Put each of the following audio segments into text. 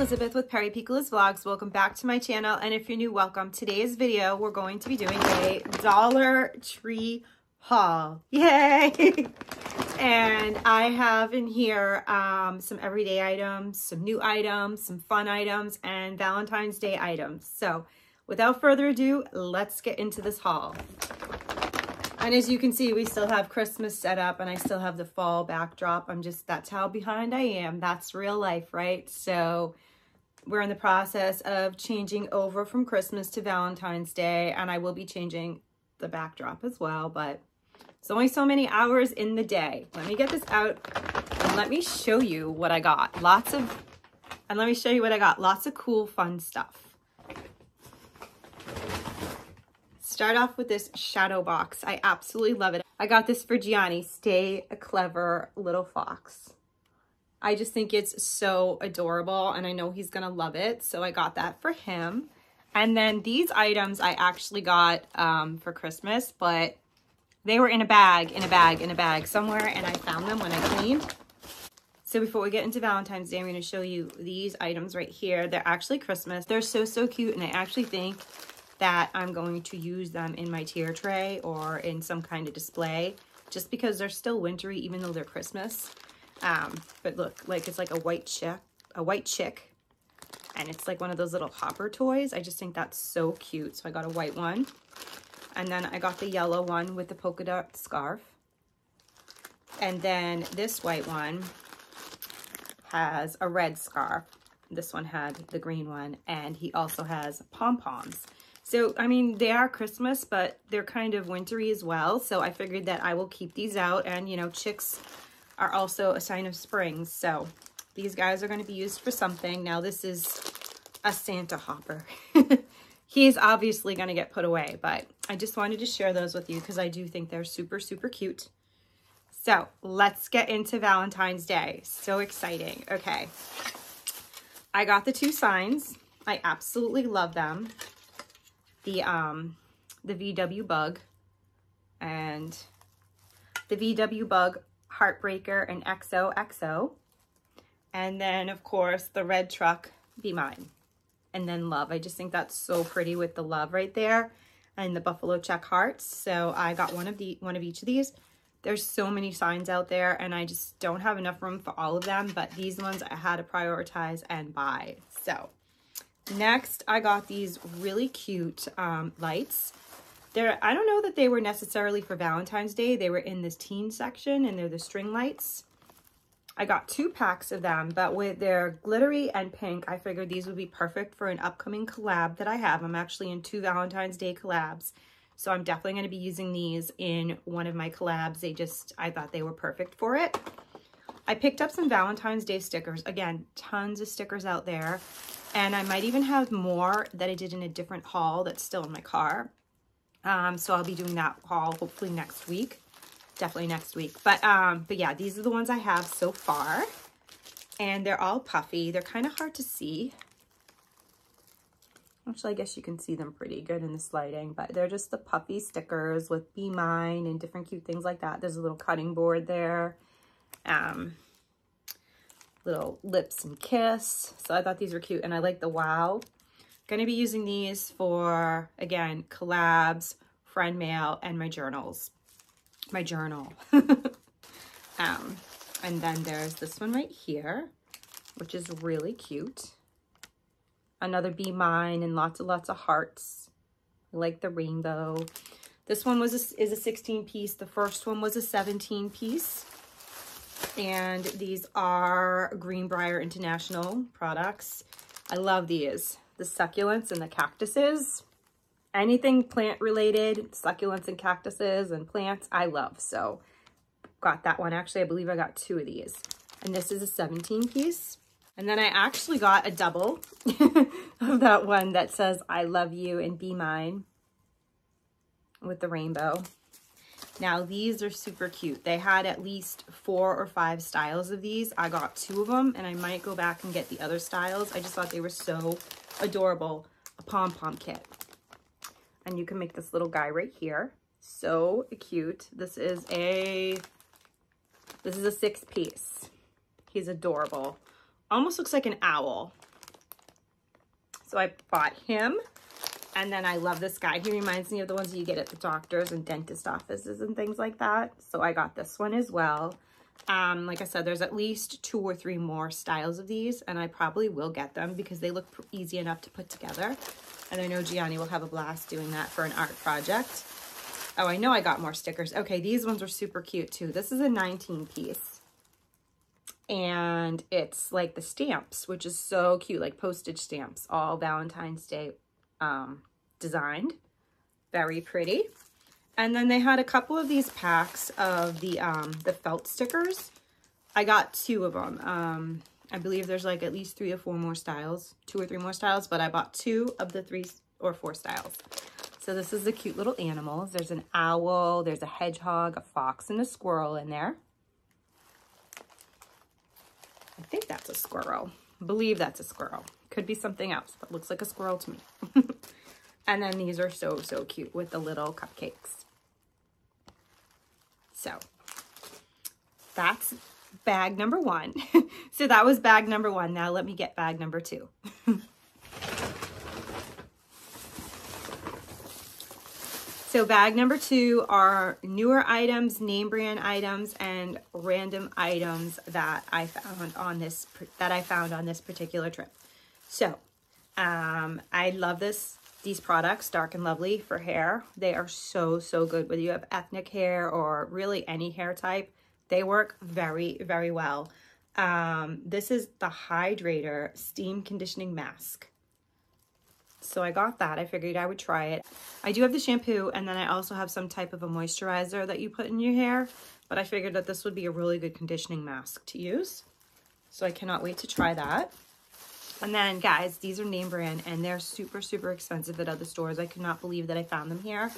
Elizabeth with Perry Piccola's Vlogs. Welcome back to my channel, and if you're new, welcome. Today's video, we're going to be doing a Dollar Tree haul. Yay! And I have in here some everyday items, some new items, some fun items, and Valentine's Day items. So without further ado, let's get into this haul. And as you can see, we still have Christmas set up and I still have the fall backdrop. That's how behind I am. That's real life, right? So we're in the process of changing over from Christmas to Valentine's Day, and I will be changing the backdrop as well, but it's only so many hours in the day. Let me get this out and let me show you what I got. Lots of cool, fun stuff. Start off with this shadow box. I absolutely love it. I got this for Gianni. Stay a clever little fox. I just think it's so adorable and I know he's gonna love it. So I got that for him. And then these items I actually got for Christmas, but they were in a bag somewhere, and I found them when I cleaned. So before we get into Valentine's Day, I'm gonna show you these items right here. They're actually Christmas. They're so, so cute, and I actually think that I'm going to use them in my tier tray or in some kind of display, just because they're still wintry even though they're Christmas. But look, like it's like a white chick, and it's like one of those little hopper toys. I just think that's so cute. So I got a white one, and then I got the yellow one with the polka dot scarf, and then this white one has a red scarf. This one had the green one, and he also has pom-poms. So, I mean, they are Christmas, but they're kind of wintry as well. So I figured that I will keep these out. And, you know, chicks are also a sign of spring. So these guys are going to be used for something. Now, this is a Santa hopper. He's obviously going to get put away, but I just wanted to share those with you because I do think they're super, super cute. So let's get into Valentine's Day. So exciting. Okay. I got the two signs. I absolutely love them. The VW Bug and the VW Bug Heartbreaker and XOXO. And then, of course, the red truck, Be Mine. And then love. I just think that's so pretty with the love right there and the buffalo check hearts. So I got one of each of these. There's so many signs out there and I just don't have enough room for all of them, but these ones I had to prioritize and buy. So next, I got these really cute lights. I don't know that they were necessarily for Valentine's Day. They were in this teen section, and they're the string lights. I got 2 packs of them, but with their glittery and pink, I figured these would be perfect for an upcoming collab that I have. I'm actually in 2 Valentine's Day collabs, so I'm definitely going to be using these in one of my collabs. I thought they were perfect for it. I picked up some Valentine's Day stickers. Again, tons of stickers out there. And I might even have more that I did in a different haul that's still in my car. So I'll be doing that haul hopefully next week. Definitely next week. But yeah, these are the ones I have so far. And they're all puffy. They're kind of hard to see. Actually, I guess you can see them pretty good in the lighting. But they're just the puffy stickers with Be Mine and different cute things like that. There's a little cutting board there. Little lips and kiss. So I thought these were cute, and I like the wow. Gonna be using these for, again, collabs, friend mail, and my journals. My journal. And then there's this one right here, which is really cute. Another Be Mine and lots of hearts. I like the rainbow. This one is a 16 piece. The first one was a 17 piece. And these are Greenbrier International products. I love these. The succulents and the cactuses. Anything plant related, succulents and cactuses and plants, I love. So got that one. Actually, I believe I got 2 of these. And this is a 17 piece. And then I actually got a double of that one that says I love you and Be Mine with the rainbow. Now, these are super cute. They had at least 4 or 5 styles of these. I got 2 of them, and I might go back and get the other styles. I just thought they were so adorable. A Pom-Pom Kit. And you can make this little guy right here. So cute. This is a 6 piece. He's adorable. Almost looks like an owl. So I bought him. And then I love this guy. He reminds me of the ones that you get at the doctors and dentist offices and things like that. So I got this one as well. Like I said, there's at least 2 or 3 more styles of these, and I probably will get them because they look easy enough to put together. And I know Gianni will have a blast doing that for an art project. Oh, I know I got more stickers. Okay, these ones are super cute too. This is a 19 piece. And it's like the stamps, which is so cute, like postage stamps, all Valentine's Day designed. Very pretty. And then they had a couple of these packs of the felt stickers. I got 2 of them. I believe there's like at least 3 or 4 more styles, 2 or 3 more styles, but I bought 2 of the 3 or 4 styles. So this is the cute little animals. There's an owl, there's a hedgehog, a fox, and a squirrel in there. I think that's a squirrel. I believe that's a squirrel. Could be something else, but looks like a squirrel to me. And then these are so, so cute with the little cupcakes. So that's bag number 1. So that was bag number 1. Now let me get bag number 2. So bag number 2 are newer items, name brand items, and random items that I found on this particular trip. So I love these products, Dark and Lovely, for hair. They are so, so good. Whether you have ethnic hair or really any hair type, they work very, very well. This is the Hydrator Steam Conditioning Mask. So I got that. I figured I would try it. I do have the shampoo, and then I also have some type of a moisturizer that you put in your hair, but I figured that this would be a really good conditioning mask to use. So I cannot wait to try that. And then, guys, these are name brand, and they're super, super expensive at other stores. I could not believe that I found them here.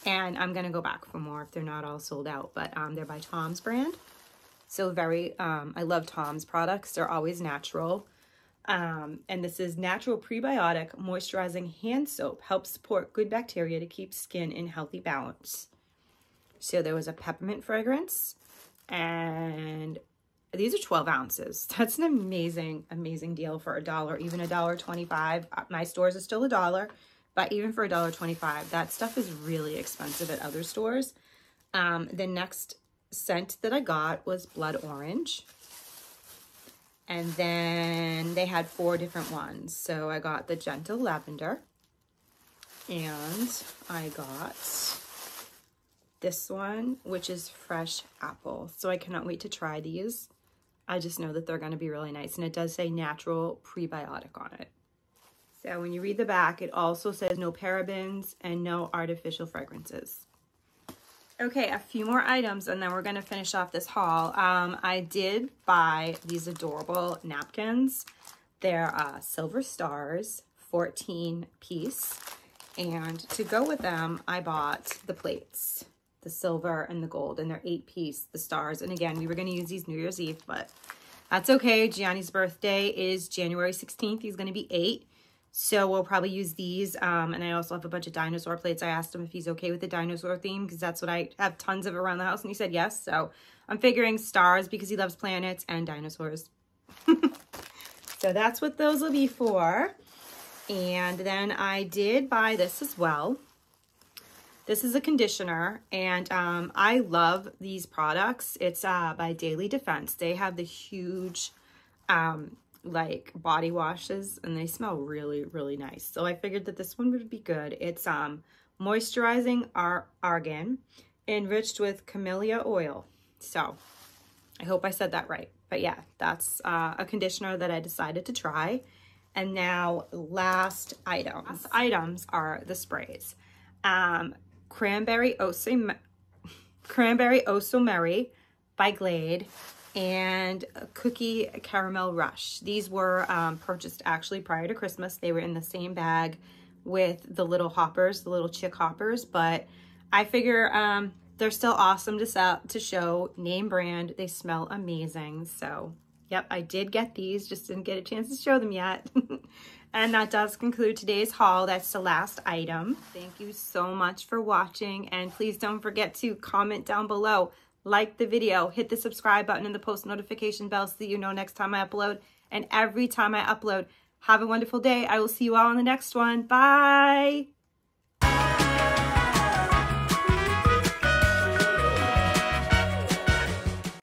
And I'm going to go back for more if they're not all sold out. But they're by Tom's brand. So I love Tom's products. They're always natural. And this is Natural Prebiotic Moisturizing Hand Soap. Helps support good bacteria to keep skin in healthy balance. So there was a peppermint fragrance. And these are 12 ounces. That's an amazing, amazing deal for $1, even $1.25. My stores are still $1, but even for $1.25, that stuff is really expensive at other stores. The next scent that I got was Blood Orange. And then they had 4 different ones. So I got the Gentle Lavender. And I got this one, which is Fresh Apple. So I cannot wait to try these. I just know that they're going to be really nice. And it does say Natural Prebiotic on it. So when you read the back, it also says no parabens and no artificial fragrances. Okay, a few more items, and then we're going to finish off this haul. I did buy these adorable napkins. They're Silver Stars, 14 piece. And to go with them, I bought the plates, the silver and the gold, and they're 8 piece, the stars. And again, we were going to use these New Year's Eve, but that's okay. Gianni's birthday is January 16th. He's going to be 8. So we'll probably use these. And I also have a bunch of dinosaur plates. I asked him if he's okay with the dinosaur theme because that's what I have tons of around the house. And he said yes. So I'm figuring stars because he loves planets and dinosaurs. So that's what those will be for. And then I did buy this as well. This is a conditioner. And I love these products. It's by Daily Defense. They have the huge like body washes, and they smell really, really nice. So I figured that this one would be good. It's Moisturizing Argan enriched with camellia oil. So I hope I said that right. But yeah, that's a conditioner that I decided to try. And now last items. Last items are the sprays. Cranberry Oh So Merry by Glade, and Cookie Caramel Rush. These were purchased actually prior to Christmas. They were in the same bag with the little hoppers, the little chick hoppers, but I figure they're still awesome to show, name brand. They smell amazing. So yep, I did get these, just didn't get a chance to show them yet. And that does conclude today's haul. That's the last item. Thank you so much for watching, and please don't forget to comment down below. Like the video, hit the subscribe button and the post notification bell so that you know next time I upload. And every time I upload, Have a wonderful day. I will see you all on the next one. Bye.